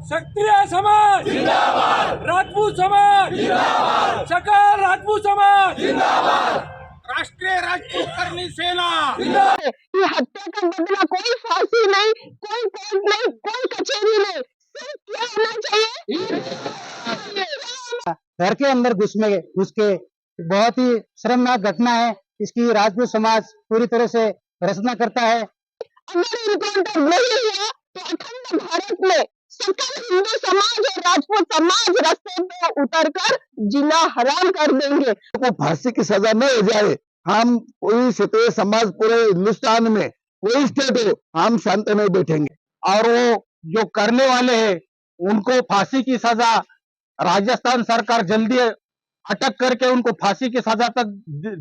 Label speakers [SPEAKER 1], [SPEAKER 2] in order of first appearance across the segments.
[SPEAKER 1] क्षत्रिय समाज जिंदाबाद, राजपूत समाज जिंदाबाद, सकल राजपूत समाज जिंदाबाद, राष्ट्रीय राजपूत करनी सेना जिंदाबाद।
[SPEAKER 2] ये हत्या का बदला कोई फांसी नहीं, कोई कोर्ट नहीं, कोई कचहरी नहीं, सिर्फ क्या होना चाहिए,
[SPEAKER 3] घर के अंदर घुस के बहुत ही शर्मनाक घटना है। इसकी राजपूत समाज पूरी तरह से भर्त्सना करता है।
[SPEAKER 2] अगर इनकाउंटर नहीं हुआ तो अखंड भारत में सकल हिंदू समाज और राजपूत समाज रास्ते पे उतरकर जीना हराम कर देंगे।
[SPEAKER 4] को फांसी की सजा न हो जाए, हम कोई क्षत्रिय समाज पूरे हिंदुस्तान में कोई स्टेट हो, हम शांत नहीं बैठेंगे। और वो जो करने वाले हैं उनको फांसी की सजा राजस्थान सरकार जल्दी अटक करके उनको फांसी की सजा तक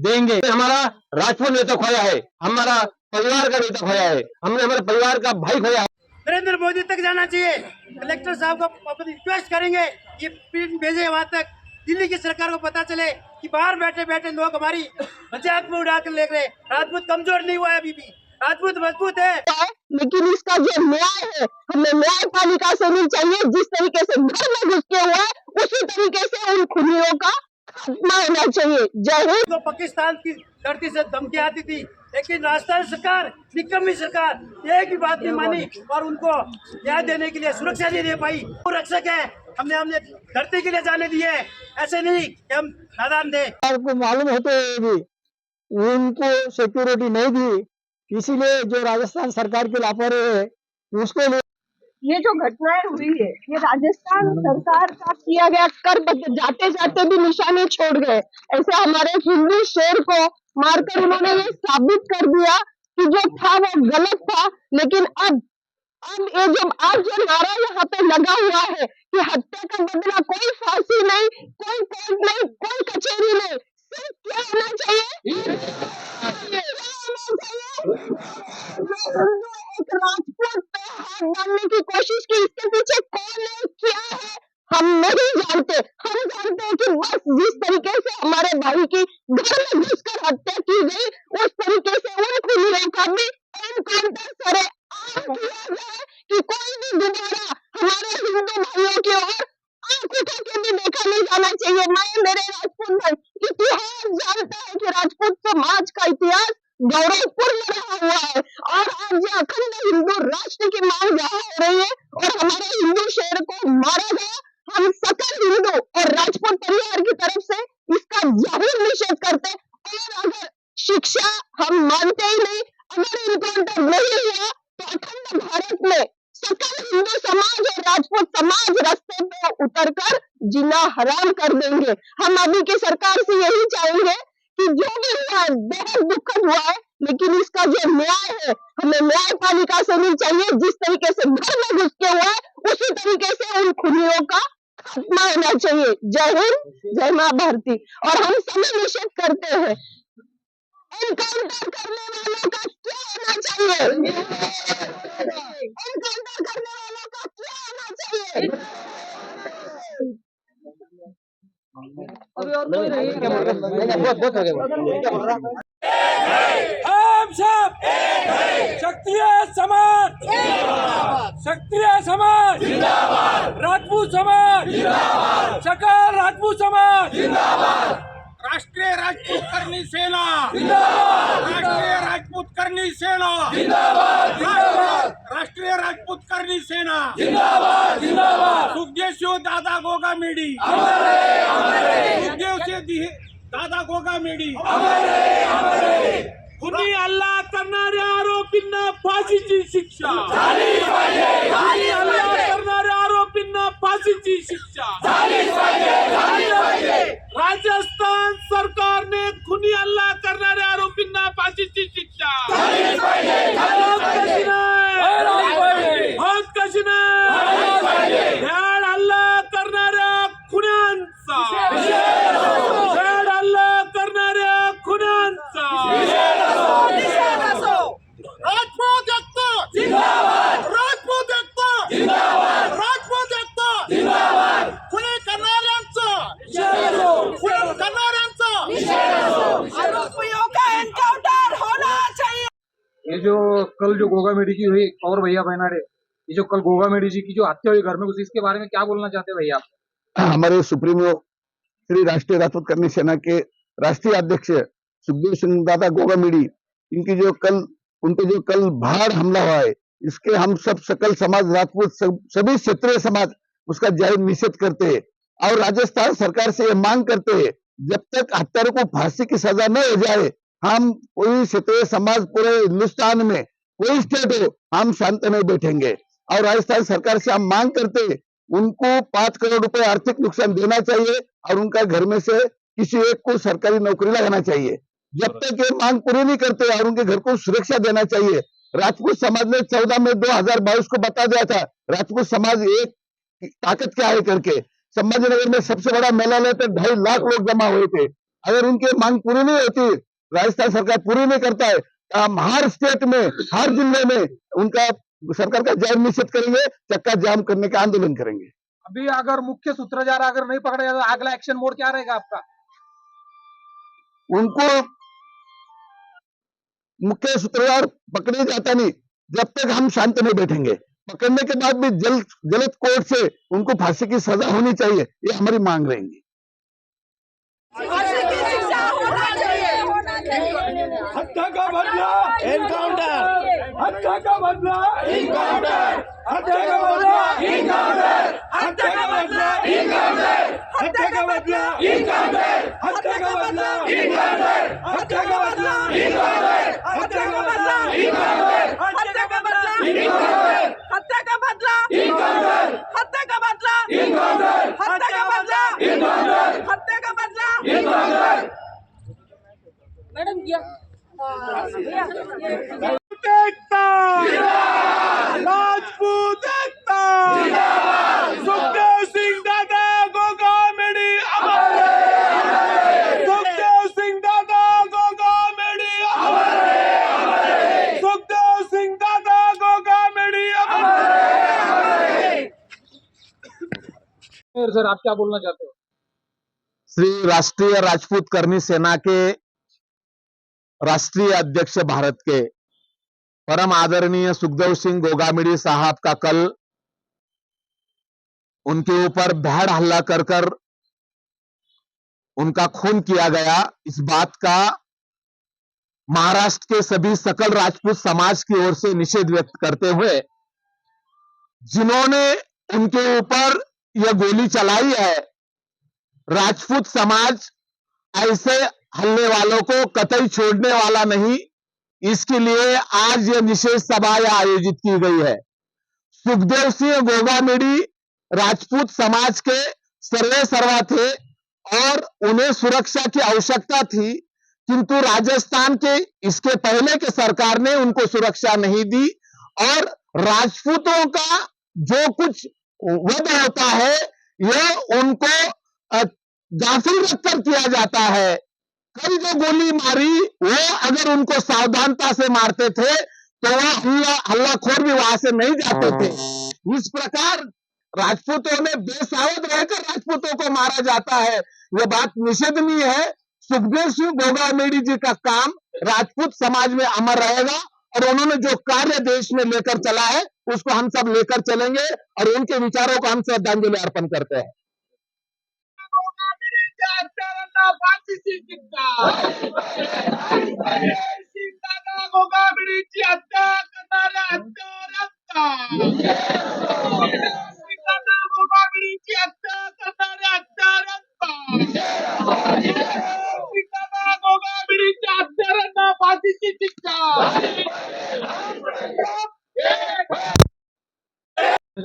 [SPEAKER 4] देंगे। हमारा राजपूत नेता खोया है, हमारा परिवार का नेता खोया है, हमने हमारे परिवार का भाई खोया है।
[SPEAKER 5] नरेंद्र मोदी तक जाना चाहिए। कलेक्टर साहब को रिक्वेस्ट करेंगे ये प्रिंट भेजे वहाँ तक, दिल्ली की सरकार को पता चले कि बाहर बैठे बैठे लोग हमारी मजाक में उड़ा कर ले रहे। राजपूत कमजोर नहीं हुआ है, अभी भी राजपूत मजबूत है।
[SPEAKER 2] लेकिन इसका जो न्याय है हमें न्यायपालिका से नहीं चाहिए। जिस तरीके से घर में घुस के हुआ है उसी तरीके से उन खूनियों का खात्मा होना चाहिए। जय हिंद।
[SPEAKER 5] तो पाकिस्तान की धरती से धमकी आती थी, लेकिन राजस्थान सरकार, निकम्मी सरकार एक भी बात नहीं मानी और उनको न्याय देने के लिए सुरक्षा नहीं दे पाई। वो रक्षक है, हमने धरती के लिए जाने दिए, ऐसे नहीं कि हम नादान दे।
[SPEAKER 3] आपको मालूम होते भी उनको सिक्योरिटी नहीं दी, इसीलिए जो राजस्थान सरकार की लापरवाही है उसको
[SPEAKER 2] ये जो घटनाएं हुई है ये राजस्थान सरकार का किया गया कर जाते जाते भी निशाने छोड़ गए। ऐसे हमारे हिंदू शेर को मारकर उन्होंने ये साबित कर दिया कि जो था वो गलत था। लेकिन अब ये जब आज जो नारा यहाँ पे लगा हुआ है कि हत्या का बदला कोई फांसी नहीं, कोई कोर्ट नहीं, कोई कचहरी नहीं, सिर्फ क्या होना चाहिए, एक राजपूत पे हाथ डालने की कोशिश की। इसके पीछे कौन है, क्या है, हम नहीं जानते। हम जानते हैं कि बस जिस तरीके से हमारे भाई की घर में घुसकर हत्या की गई उस तरीके से उन खूनियों का भी एनकाउंटर सरेआम किया जाए कि कोई भी दोबारा हमारे हिंदू भाइयों की ओर आंख उठा के भी देखा नहीं जाना चाहिए। मैं मेरे राजपूत भाई इतिहास जानता है कि राजपूत समाज का इतिहास गौरवपूर्ण रहा हुआ है और आज ये अखंड हिंदू राष्ट्र की मांग यहाँ हो रही है और हमारे हिंदू शेर को मारा गया। हम सकल हिंदू और राजपूत परिवार की तरफ से इसका जाहिर निषेध करते और अगर शिक्षा हम मानते ही नहीं, अगर इनकाउंटर नहीं हुआ तो अखंड भारत में सकल हिंदू समाज और राजपूत समाज रास्ते पे उतरकर जीना हराम कर देंगे। हम अभी की सरकार से यही चाहेंगे कि जो भी हुआ है बहुत दुखद हुआ है, लेकिन इसका जो न्याय है हमें न्यायपालिका से नहीं चाहिए। जिस तरीके से घर में घुस के हुआ है उसी तरीके से उन खूनियों का खात्मा होना चाहिए। जय हिंद, जय माँ भारती। और हम सभी निषेध करते हैं एनकाउंटर करने वालों का क्या होना चाहिए, एनकाउंटर करने वालों का क्या होना चाहिए।
[SPEAKER 1] हम सब क्षत्रिय समाज जिंदाबाद, क्षत्रिय समाज जिंदाबाद, राजपूत समाज जिंदाबाद, सकल राजपूत समाज जिंदाबाद, राष्ट्रीय राजपूत करनी सेना जिंदाबाद, राष्ट्रीय राजपूत करनी सेना जिंदाबाद, जिंदाबाद, राष्ट्रीय राजपूत करनी सेना जिंदाबाद, जिंदाबाद, सुखदेव सिंह दादा गोगा मेडी, सुखदेव सिंह दादा गोगा मेडी, खुनी हल्ला करणाऱ्या आरोपींना फाशीची शिक्षा झालीच पाहिजे, खुनी हल्ला करणाऱ्या आरोपींना फाशीची शिक्षा झालीच पाहिजे, झालीच पाहिजे। राजस्थान सरकारने खुनी हल्ला करणाऱ्या आरोपींना फाशीची शिक्षा झालीच पाहिजे, होत कशी नाही, भ्याड हल्ला करणाऱ्या खुन्यांचा, भ्याड हल्ला करणाऱ्या खुन्यांचा राजपूत एकता जिंदाबाद, राजपूत एकता जिंदाबाद, राजपूत एकता जिंदाबाद, खुनी करणाऱ्यांचं, खुनी करणाऱ्यांचं आरोपियों का एनकाउंटर होना चाहिए।
[SPEAKER 6] ये जो कल जो गोगा मेडी की हुई और भैया बहनारे,
[SPEAKER 1] ये जो कल गोगामेडी जी की जो हत्या हुई घर में घुसी, इसके बारे में क्या बोलना चाहते हैं भैया आप?
[SPEAKER 4] हमारे सुप्रीमो श्री राष्ट्रीय राजपूत करनी सेना के राष्ट्रीय अध्यक्ष सुखदेव सिंह दादा गोगामेडी, इनकी जो कल उनपे जो कल भाड़ हमला हुआ है, इसके हम सब सकल समाज राजपूत सभी क्षेत्रीय समाज उसका जाहिर निषेध करते हैं और राजस्थान सरकार से ये मांग करते हैं, जब तक हत्यारों को फांसी की सजा न हो जाए, हम कोई क्षेत्रीय समाज पूरे हिंदुस्तान में कोई स्टेट हो, हम शांत नहीं बैठेंगे। और राजस्थान सरकार से हम मांग करते हैं, उनको 5 करोड़ रुपए आर्थिक नुकसान देना चाहिए और उनका घर में से किसी एक को सरकारी नौकरी लगाना चाहिए। जब तक ये मांग पूरी नहीं करते और उनके घर को सुरक्षा देना चाहिए। राजपूत समाज ने 14 मई 2022 को बता दिया था, राजपूत समाज एक ताकत क्या है करके। संभाजीनगर में सबसे बड़ा मेला पे 2.5 लाख लोग जमा हुए थे। अगर उनकी मांग पूरी नहीं होती, राजस्थान सरकार पूरी नहीं करता है, हम हर स्टेट में हर जिले में उनका सरकार का जाहिर निषेध करेंगे, चक्का जाम करने का आंदोलन करेंगे।
[SPEAKER 1] अभी अगर मुख्य सूत्रधार अगर नहीं पकड़े तो अगला एक्शन मोड क्या रहेगा आपका?
[SPEAKER 4] उनको मुख्य सूत्रधार पकड़े जाता नहीं, जब तक हम शांत नहीं बैठेंगे। पकड़ने के बाद भी जल्द कोर्ट से उनको फांसी की सजा होनी चाहिए, ये हमारी मांग रहेगी।
[SPEAKER 2] फांसी की शिक्षा होना चाहिए।
[SPEAKER 1] हत्या का बदला
[SPEAKER 5] एनकाउंटर,
[SPEAKER 1] हत्या का बदला
[SPEAKER 5] एनकाउंटर,
[SPEAKER 1] हत्या का बदला
[SPEAKER 5] एनकाउंटर,
[SPEAKER 1] हत्या का बदला
[SPEAKER 5] एनकाउंटर,
[SPEAKER 1] हत्या का बदला
[SPEAKER 5] एनकाउंटर,
[SPEAKER 1] हत्या का बदला
[SPEAKER 5] एनकाउंटर,
[SPEAKER 1] हत्या का बदला
[SPEAKER 5] एनकाउंटर,
[SPEAKER 1] हत्या का बदला
[SPEAKER 5] एनकाउंटर,
[SPEAKER 2] हत्या का बदला,
[SPEAKER 5] एनकाउंटर,
[SPEAKER 2] हत्या का बदला,
[SPEAKER 5] एनकाउंटर,
[SPEAKER 2] हत्या का बदला,
[SPEAKER 5] एनकाउंटर,
[SPEAKER 2] हत्या का बदला,
[SPEAKER 5] एनकाउंटर,
[SPEAKER 2] हत्या का बदला।
[SPEAKER 5] एनकाउंटर।
[SPEAKER 2] मैडम
[SPEAKER 1] एकता राजपूत एकता सुखदेव सिंह दादा गोगामेडी अमर रहे। सुखदेव सिंह दादा गोगामेडी अमर रहे। सुखदेव सिंह दादा गोगामेडी अमर रहे। सर आप क्या बोलना चाहते हो?
[SPEAKER 4] श्री राष्ट्रीय राजपूत करनी सेना के राष्ट्रीय अध्यक्ष भारत के परम आदरणीय सुखदेव सिंह गोगामेडी साहब का कल उनके ऊपर भीड़ हल्ला कर उनका खून किया गया, इस बात का महाराष्ट्र के सभी सकल राजपूत समाज की ओर से निषेध व्यक्त करते हुए, जिन्होंने उनके ऊपर यह गोली चलाई है, राजपूत समाज ऐसे हल्ले वालों को कतई छोड़ने वाला नहीं। इसके लिए आज यह निषेध सभा आयोजित की गई है। सुखदेव सिंह गोगामेडी राजपूत समाज के सर्वे सर्वा थे और उन्हें सुरक्षा की आवश्यकता थी, किंतु राजस्थान के इसके पहले के सरकार ने उनको सुरक्षा नहीं दी और राजपूतों का जो कुछ वध होता है यह उनको गाफिल रखकर किया जाता है। कल जो गोली मारी वो अगर उनको सावधानता से मारते थे तो वह हल्लाखोर भी वहां से नहीं जाते थे। इस प्रकार राजपूतों ने बेसावध रहकर राजपूतों को मारा जाता है, यह बात निषेधनीय है। सुखदेव सिंह गोगामेडी जी का काम राजपूत समाज में अमर रहेगा और उन्होंने जो कार्य देश में लेकर चला है उसको हम सब लेकर चलेंगे और उनके विचारों को हम श्रद्धांजलि अर्पण करते हैं।
[SPEAKER 1] गोगामेडीची हत्या करणाऱ्या हत्यारांचा, गोगामेडीची हत्या करणाऱ्या हत्यारांचा, गोगामेडीच्या हत्यारांना फाशीची शिक्षा।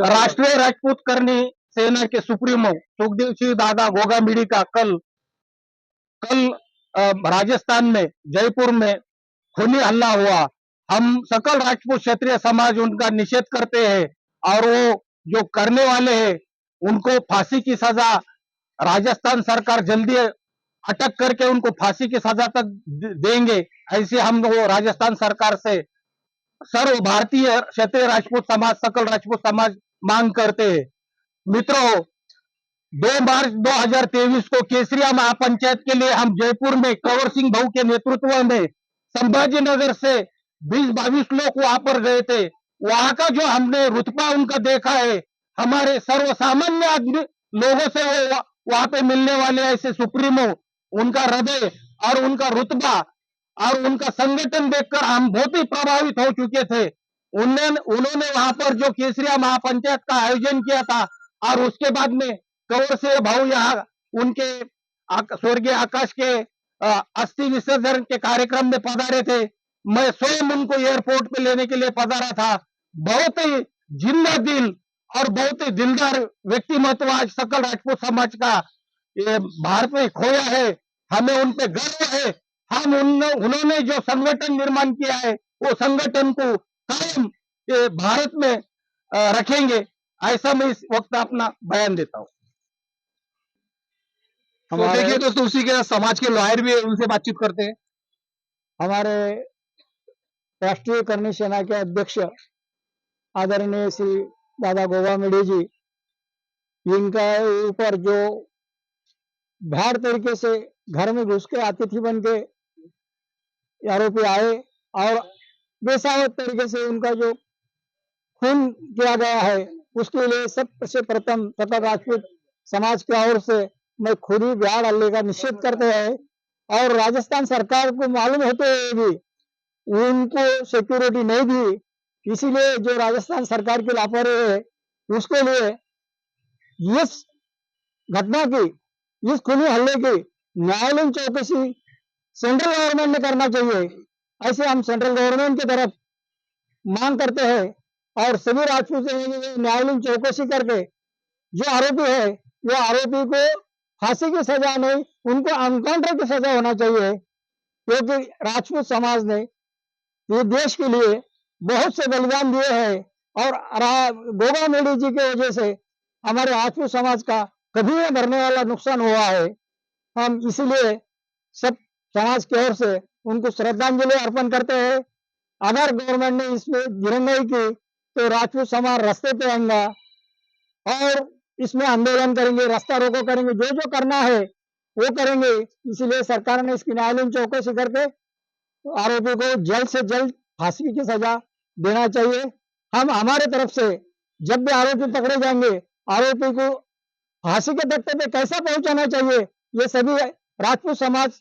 [SPEAKER 3] राष्ट्रीय राजपूत करनी सेना के सुप्रीमो सुखदेव सिंह दादा गोगामेडी का कल राजस्थान में जयपुर में खूनी हल्ला हुआ। हम सकल राजपूत क्षेत्रीय समाज उनका निषेध करते हैं और वो जो करने वाले हैं उनको फांसी की सजा राजस्थान सरकार जल्दी अटक करके उनको फांसी की सजा तक देंगे, ऐसे हम वो राजस्थान सरकार से सर्व भारतीय क्षेत्रीय राजपूत समाज सकल राजपूत समाज मांग करते हैं। मित्रों, 2 मार्च 2023 को केसरिया महापंचायत के लिए हम जयपुर में कंवर सिंह भाऊ के नेतृत्व में संभाजीनगर से 20-22 लोग वहां पर गए थे वहां का जो हमने रुतबा उनका देखा है, हमारे सर्वसामान्य आदमी लोगों से वो वहां पे मिलने वाले ऐसे सुप्रीमो, उनका हृदय और उनका रुतबा और उनका संगठन देखकर हम बहुत ही प्रभावित हो चुके थे। उन्होंने वहां पर जो केसरिया महापंचायत का आयोजन किया था और उसके बाद में कौर से भाऊ यहाँ उनके स्वर्गीय आकाश के अस्थि विसर्जन के कार्यक्रम में पधारे थे। मैं स्वयं उनको एयरपोर्ट पे लेने के लिए पधारा था। बहुत ही जिंदा दिल और बहुत ही दिलदार व्यक्तिमत्व आज सकल राजपूत समाज का ये भारत में खोया है। हमें उन पे गर्व है। हम उन्होंने जो संगठन निर्माण किया है वो संगठन को कायम भारत में रखेंगे, ऐसा मैं इस वक्त अपना बयान देता हूँ।
[SPEAKER 4] तो देखिए दोस्तों, उसी के समाज के लॉयर भी उनसे बातचीत करते हैं।
[SPEAKER 3] हमारे राष्ट्रीय करनी सेना के अध्यक्ष आदरणीय श्री दादा गोगामेडी जी, इनका ऊपर जो भ्याड़ तरीके से घर में घुस के अतिथि बन के आरोपी आए और बेसावत तरीके से उनका जो खून किया गया है, उसके लिए सबसे प्रथम सकल राजपूत समाज की ओर से मैं खुद ही भ्याड़ हल्ले का निषेध करते हैं। और राजस्थान सरकार को मालूम होते हुए भी उनको सिक्योरिटी नहीं दी, इसीलिए जो राजस्थान सरकार की लापरवाही है उसके लिए इस घटना की, इस खूनी हल्ले की न्यायालयीन चौकसी सेंट्रल गवर्नमेंट ने करना चाहिए, ऐसे हम सेंट्रल गवर्नमेंट की तरफ मांग करते हैं। और सभी राजपूत न्यायालयीन चौकसी करके जो आरोपी है वो आरोपी को फांसी की सजा नहीं, उनको एनकाउंटर की सजा होना चाहिए, क्योंकि राजपूत समाज ने ये देश के लिए बहुत से बलिदान दिए हैं और गोगामेडी जी की वजह से हमारे राजपूत समाज का कभी न भरने वाला नुकसान हुआ है। हम इसीलिए सब समाज की ओर से उनको श्रद्धांजलि अर्पण करते हैं। अगर गवर्नमेंट ने इसमें गिरफ्तारी की तो राजपूत समाज रास्ते पे आएगा और इसमें आंदोलन करेंगे, रास्ता रोको करेंगे, जो जो करना है वो करेंगे। इसीलिए सरकार ने इसकी न्यायालयीन चौकसी करके आरोपी को जल्द से जल्द फांसी की सजा देना चाहिए। हम हमारे तरफ से जब भी आरोपी पकड़े जाएंगे, आरोपी को फांसी के तख्ते पे कैसा पहुंचाना चाहिए, ये सभी राजपूत समाज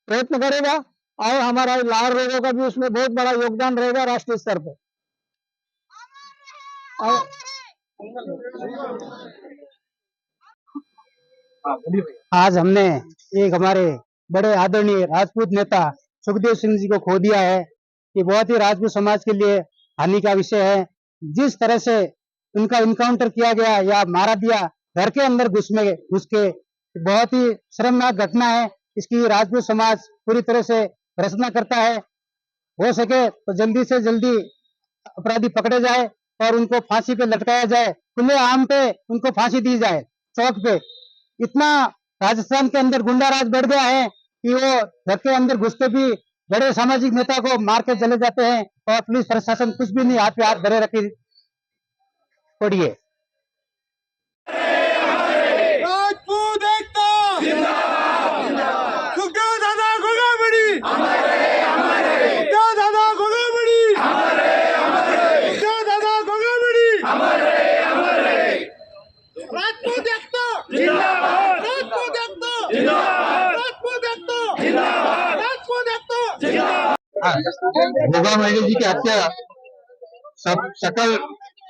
[SPEAKER 3] प्रयत्न करेगा और हमारा लाहौर लोगों का भी उसमें बहुत बड़ा योगदान रहेगा राष्ट्रीय स्तर पर। आज हमने एक हमारे बड़े आदरणीय राजपूत नेता सुखदेव सिंह जी को खो दिया है। ये बहुत ही राजपूत समाज के लिए हानि का विषय है। जिस तरह से उनका इनकाउंटर किया गया या मारा दिया घर के अंदर घुस के, बहुत ही शर्मनाक घटना है। इसकी राजपूत समाज पूरी तरह से भर्त्सना करता है। हो सके तो जल्दी से जल्दी अपराधी पकड़े जाए और उनको फांसी पे लटकाया जाए, खुले आम पे उनको फांसी दी जाए, चौक पे। इतना राजस्थान के अंदर गुंडा राज बढ़ गया है कि वो घर के अंदर घुसते भी बड़े सामाजिक नेता को मार के चले जाते हैं और पुलिस प्रशासन कुछ भी नहीं, हाथ पे हाथ धरे रखी पड़ी है।
[SPEAKER 1] राजपूत एकता जिंदाबाद, सुखदेव दादा गोगामेडी सुखदेव दादा गोगामेडी सुखदेव दादा गोगामेडी राजपूत एकता जिंदाबाद, राजपूत एकता जिंदाबाद, राजपूत एकता जिंदाबाद, राजपूत एकता जिंदाबाद।
[SPEAKER 3] गोगामेडी जी की हत्या सकल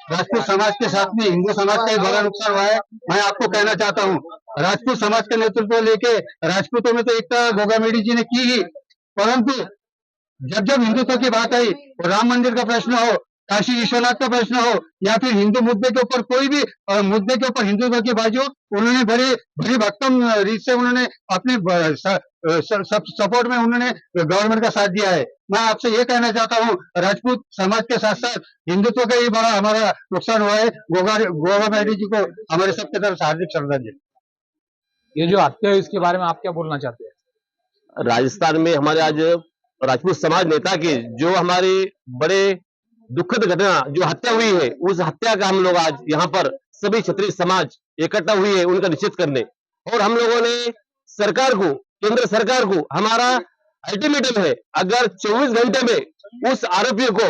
[SPEAKER 3] राजपूत समाज के साथ में हिंदू समाज का बड़ा नुकसान हुआ है। मैं आपको कहना चाहता हूँ, राजपूत समाज का नेतृत्व लेके राजपूतों में तो एकता गोगामेडी जी ने की ही, परंतु जब हिंदुत्व की बात आई, राम मंदिर का प्रश्न हो, काशी विश्वनाथ का प्रश्न हो या फिर हिंदू मुद्दे के ऊपर कोई भी मुद्दे के ऊपर हिंदुत्व की बाजू, उन्होंने बड़ी भक्तम रीत से उन्होंने अपने सपोर्ट में उन्होंने गवर्नमेंट का साथ दिया है। मैं आपसे ये कहना चाहता हूँ, राजपूत समाज के साथ साथ हिंदुत्व का ही बड़ा हमारा नुकसान हुआ है। गोगामेडी जी को हमारे सबके तरफ से हार्दिक श्रद्धांजलि।
[SPEAKER 6] ये जो हत्या है इसके बारे में आप क्या बोलना चाहते हैं?
[SPEAKER 7] राजस्थान में हमारे आज राजपूत समाज नेता की जो हमारी बड़े दुखद घटना जो हत्या हुई है, उस हत्या का हम लोग आज यहाँ पर सभी क्षत्रिय समाज इकट्ठा हुई है उनका निषेध करने। और हम लोगों ने सरकार को, केंद्र सरकार को हमारा अल्टीमेटम है, अगर 24 घंटे में उस आरोपियों को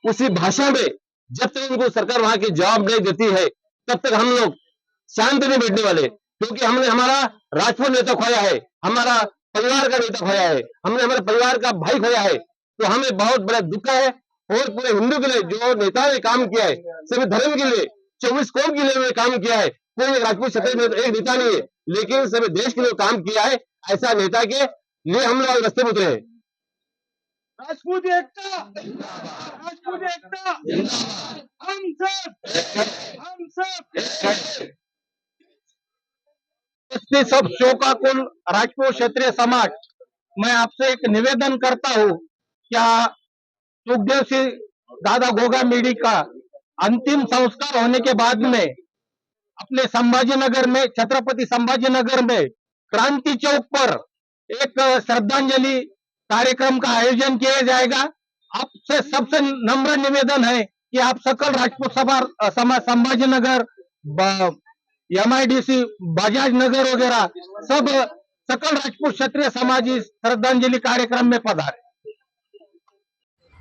[SPEAKER 7] उसी भाषा में जब तक उनको सरकार वहां की जवाब नहीं देती है तब तक हम लोग शांत नहीं बैठने वाले, क्योंकि हमने हमारा राजपूत नेता खोया है, हमारा परिवार का नेता खोया है, हमने हमारे परिवार का भाई खोया है। तो हमें बहुत बड़ा दुख है। और पूरे हिंदू के लिए जो नेता ने काम किया है, सभी धर्म के लिए 24 कौम के लिए काम किया है, कोई राजपूत क्षेत्र में एक नेता नहीं है, लेकिन सभी देश के लिए काम किया है। ऐसा नेता के लिए हम लोग रास्ते में उतरे हैं।
[SPEAKER 3] राजपूत एकता, राजपूत एकता, हम सब सब शोकाकुल राजपूत क्षेत्रीय समाज, मैं आपसे एक निवेदन करता हूँ, क्या सुखदेव सिंह दादा गोगा मीडी का अंतिम संस्कार होने के बाद में अपने संभाजीनगर में, छत्रपति संभाजीनगर में क्रांति चौक पर एक श्रद्धांजलि कार्यक्रम का आयोजन किया जाएगा। आपसे सबसे नम्र निवेदन है कि आप सकल राजपूत समाज संभाजीनगर, MIDC, बजाज नगर वगैरह सब सकल राजपूत क्षत्रिय समाज इस श्रद्धांजलि कार्यक्रम में पधारे।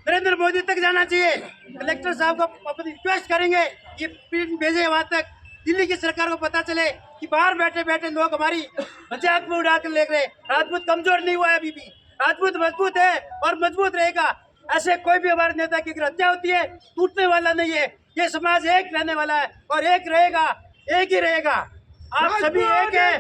[SPEAKER 5] नरेंद्र मोदी तक जाना चाहिए। कलेक्टर साहब को अपन रिक्वेस्ट करेंगे ये प्रिंट भेजे वहां तक, दिल्ली की सरकार को पता चले कि बाहर बैठे बैठे लोग हमारी मजाक में उड़ा कर ले रहे। राजपूत कमजोर नहीं हुआ है, अभी भी राजपूत मजबूत है और मजबूत रहेगा। ऐसे कोई भी हमारे नेता की हत्या होती है टूटने वाला नहीं है। ये समाज एक रहने वाला है और एक रहेगा, एक ही रहेगा। आप सभी एक है।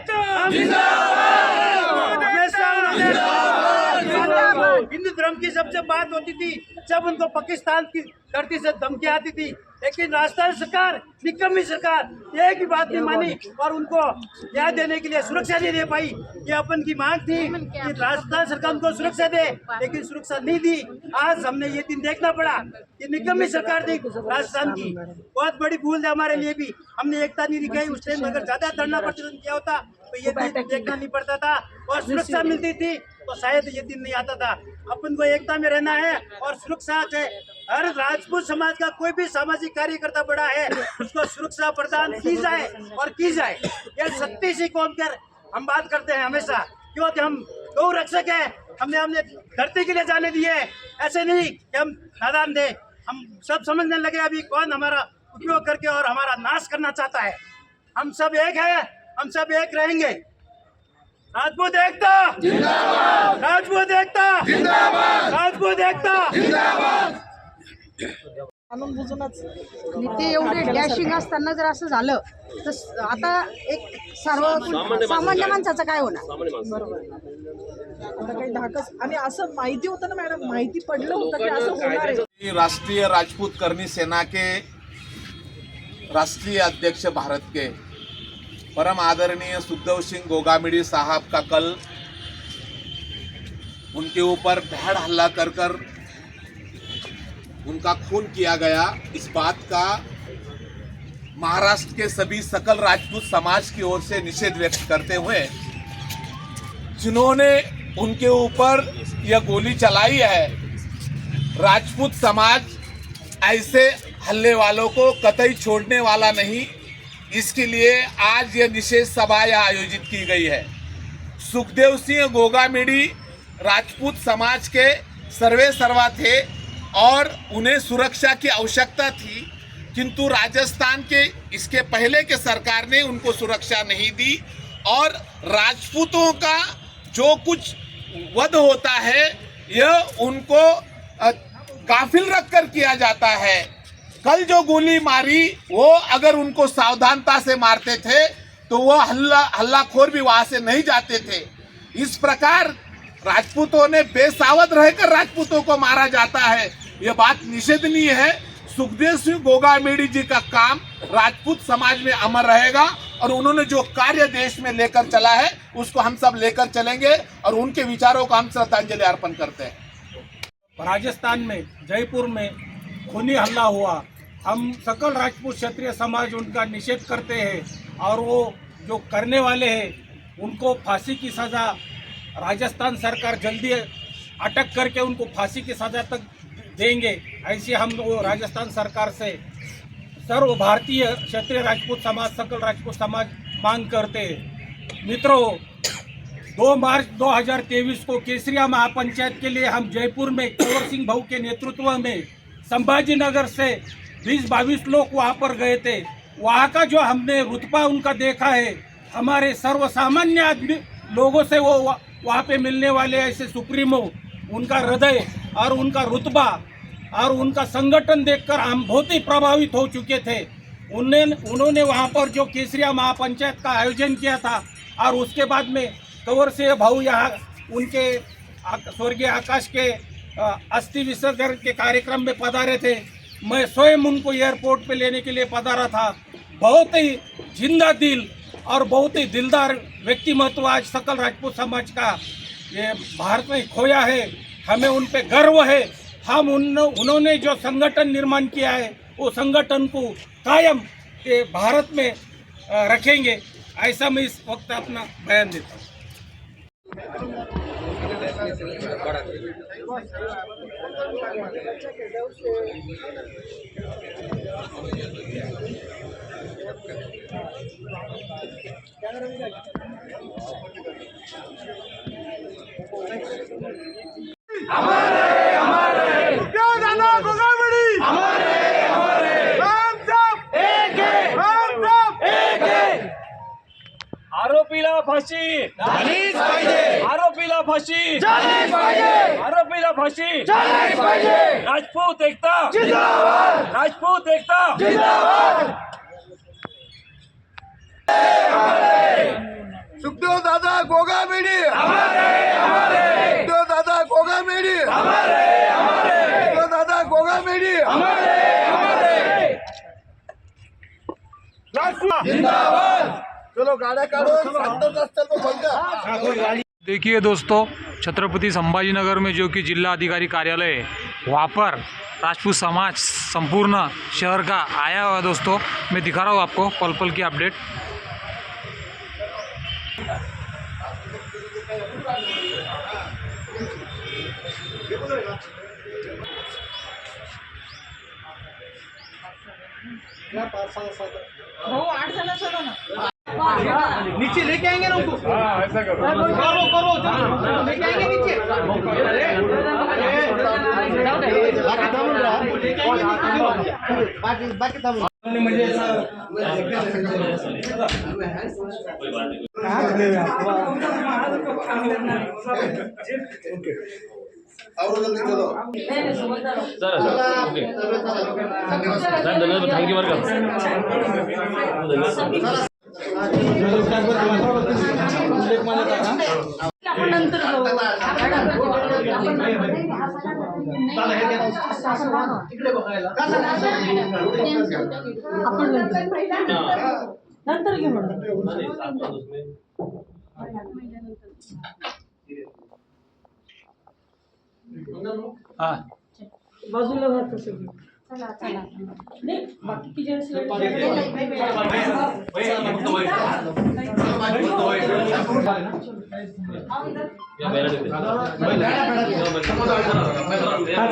[SPEAKER 5] हिंदू धर्म की सबसे बात होती थी जब उनको पाकिस्तान की धरती से धमकी आती थी, लेकिन राजस्थान सरकार, निकम्मी सरकार एक भी बात नहीं मानी और उनको न्याय देने के लिए सुरक्षा नहीं दे पाई। ये अपन की मांग थी कि राजस्थान सरकार उनको सुरक्षा दे, लेकिन सुरक्षा नहीं दी। आज हमने ये दिन देखना पड़ा कि निकम्मी सरकार थी राजस्थान की। बहुत बड़ी भूल है हमारे लिए भी, हमने एकता नहीं दिखाई। उस टाइम अगर ज्यादा धरना प्रदर्शन किया होता तो ये दिन देखना नहीं पड़ता था और सुरक्षा मिलती थी तो शायद ये दिन नहीं आता था। अपन को एकता में रहना है और सुरक्षा से हर राजपूत समाज का कोई भी सामाजिक कार्यकर्ता बड़ा है उसको सुरक्षा प्रदान की जाए और की जाए। ये सत्य सी कौम कर हम बात करते हैं हमेशा, क्योंकि हम गौ रक्षक है। हमने धरती के लिए जाने दिए, ऐसे नहीं कि हम नादान थे। हम सब समझने लगे अभी कौन हमारा उपयोग करके और हमारा नाश करना चाहता है। हम सब एक है, हम सब एक रहेंगे। राजपूत एकता जिंदाबाद, राजपूत एकता जिंदाबाद, राजपूत एकता जिंदाबाद।
[SPEAKER 8] आणून बुजूनच आणि ते एवढे डॅशिंग असताना जर असं झालं तर आता एक सामान्य माणसाचं काय होणार? बरोबर, आता काही धाकच. आणि असं माहिती होतं ना मॅडम, माहिती पडलं होतं की असं होणार आहे।
[SPEAKER 9] राष्ट्रीय राजपूत करनी सेना के राष्ट्रीय अध्यक्ष भारत के परम आदरणीय सुखदेव सिंह गोगामिडी साहब का कल उनके ऊपर भीड़ हल्ला कर उनका खून किया गया, इस बात का महाराष्ट्र के सभी सकल राजपूत समाज की ओर से निषेध व्यक्त करते हुए जिन्होंने उनके ऊपर यह गोली चलाई है, राजपूत समाज ऐसे हल्ले वालों को कतई छोड़ने वाला नहीं। इसके लिए आज यह निषेध सभा आयोजित की गई है। सुखदेव सिंह गोगामिडी राजपूत समाज के सर्वे सर्वा थे और उन्हें सुरक्षा की आवश्यकता थी, किंतु राजस्थान के इसके पहले के सरकार ने उनको सुरक्षा नहीं दी और राजपूतों का जो कुछ वध होता है यह उनको गाफिल रखकर किया जाता है। कल जो गोली मारी वो अगर उनको सावधानता से मारते थे तो वो हल्लाखोर भी वहां से नहीं जाते थे। इस प्रकार राजपूतों ने बेसावध रहकर राजपूतों को मारा जाता है, यह बात निषेधनीय है। सुखदेव सिंह गोगामिडी जी का काम राजपूत समाज में अमर रहेगा और उन्होंने जो कार्य देश में लेकर चला है उसको हम सब लेकर चलेंगे और उनके विचारों को हम श्रद्धांजलि अर्पण करते हैं।
[SPEAKER 3] राजस्थान में जयपुर में खूनी हमला हुआ, हम सकल राजपूत क्षत्रिय समाज उनका निषेध करते हैं और वो जो करने वाले हैं उनको फांसी की सज़ा राजस्थान सरकार जल्दी अटक करके उनको फांसी की सज़ा तक देंगे, ऐसी हम वो राजस्थान सरकार से सर्व भारतीय क्षत्रिय राजपूत समाज, सकल राजपूत समाज मांग करते हैं। मित्रों, 2 मार्च 2023 को केसरिया महापंचायत के लिए हम जयपुर में कंवर सिंह भाऊ के नेतृत्व में
[SPEAKER 1] संभाजीनगर से 20-22 लोग वहाँ पर गए थे। वहाँ का जो हमने रुतबा उनका देखा है, हमारे सर्वसामान्य आदमी लोगों से वो वहाँ पे मिलने वाले ऐसे सुप्रीमो, उनका हृदय और उनका रुतबा और उनका संगठन देखकर हम बहुत ही प्रभावित हो चुके थे। उन्होंने वहाँ पर जो केसरिया महापंचायत का आयोजन किया था और उसके बाद में कंवर सिंह भाऊ यहाँ उनके स्वर्गीय आकाश के अस्थि विसर्जन के कार्यक्रम में पधारे थे। मैं स्वयं उनको एयरपोर्ट पे लेने के लिए पधारा था। बहुत ही जिंदा दिल और बहुत ही दिलदार व्यक्तिमत्व आज सकल राजपूत समाज का ये भारत में खोया है। हमें उन पे गर्व है। हम उन्होंने जो संगठन निर्माण किया है वो संगठन को कायम के भारत में रखेंगे, ऐसा मैं इस वक्त अपना बयान देता हूँ।
[SPEAKER 10] आरोपीला फाशी झालीच पाहिजे, आरोपीला फाशी झालीच पाहिजे, आरोपीला फाशी झालीच पाहिजे। राजपूत एकता जिंदाबाद, राजपूत एकता जिंदाबाद।
[SPEAKER 4] सुखदेव दादा गोगा मेडी
[SPEAKER 10] हमारे हमारे,
[SPEAKER 4] सुखदेव दादा गोगा मेडी
[SPEAKER 10] हमारे हमारे,
[SPEAKER 4] सुखदेव दादा गोगा मेडी
[SPEAKER 10] हमारे हमारे। राजपूत जिंदाबाद।
[SPEAKER 4] चलो गाड़ा काढो, शांत रस्त्यावर तो बंद।
[SPEAKER 6] देखिए दोस्तों, छत्रपति संभाजीनगर में जो कि जिला अधिकारी कार्यालय है, वहाँ पर राजपूत समाज संपूर्ण शहर का आया हुआ है। दोस्तों मैं दिखा रहा हूँ आपको पल पल की अपडेट।
[SPEAKER 5] नीचे लेके आएंगे ना उनको। ऐसा करो लेके आएंगे नीचे। बाकी म्हणजे
[SPEAKER 4] और जल्दी चलो।
[SPEAKER 7] Thank you welcome.
[SPEAKER 8] आपण नंतर
[SPEAKER 5] तिकडे बघायला
[SPEAKER 8] आपण नंतर घेऊ
[SPEAKER 6] हाँ
[SPEAKER 8] बाजूला होतं सगळं. चला चला नाही बाकी जेंट्स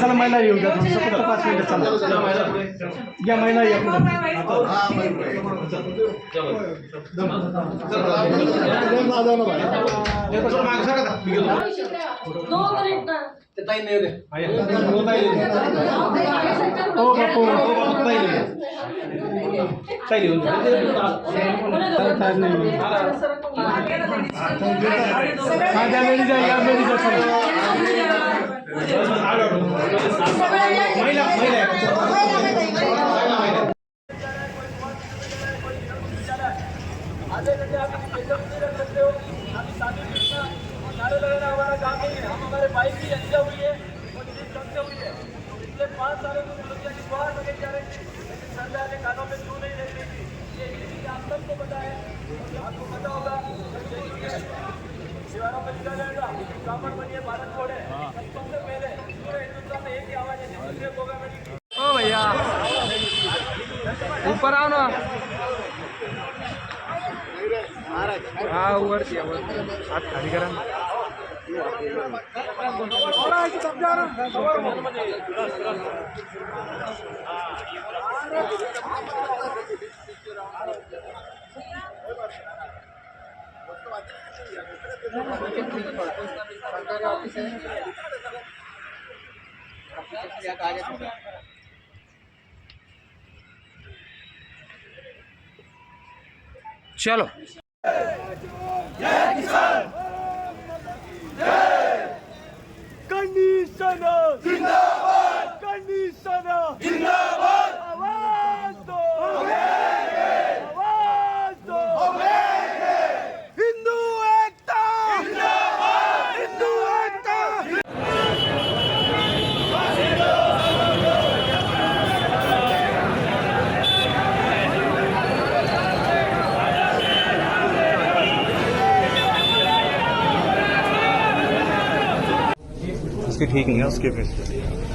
[SPEAKER 5] चला महिला येऊ द्या फक्त 5 मिनिट चला या महिला या हो बापू
[SPEAKER 10] हमारे भाई की हत्या हुई है और हत्या हुई है। पिछले 5 सालों में मुलजिया की बाहर लगे जा रहे थे, लेकिन सरकार ने कानों में क्यों नहीं रहती थी, ये चीज आप सबको पता है। आपको पता होगा दीवारों में लिखा जाएगा ब्राह्मण बनिए भारत छोड़े। सबसे पहले पूरे हिंदुस्तान में एक ही आवाज है, दूसरे होगा मेरी। ओ भैया ऊपर आओ ना। हाँ ऊपर हाथ खाली करा।
[SPEAKER 6] चलो
[SPEAKER 11] उसकी ठीक नहीं है उसके फिर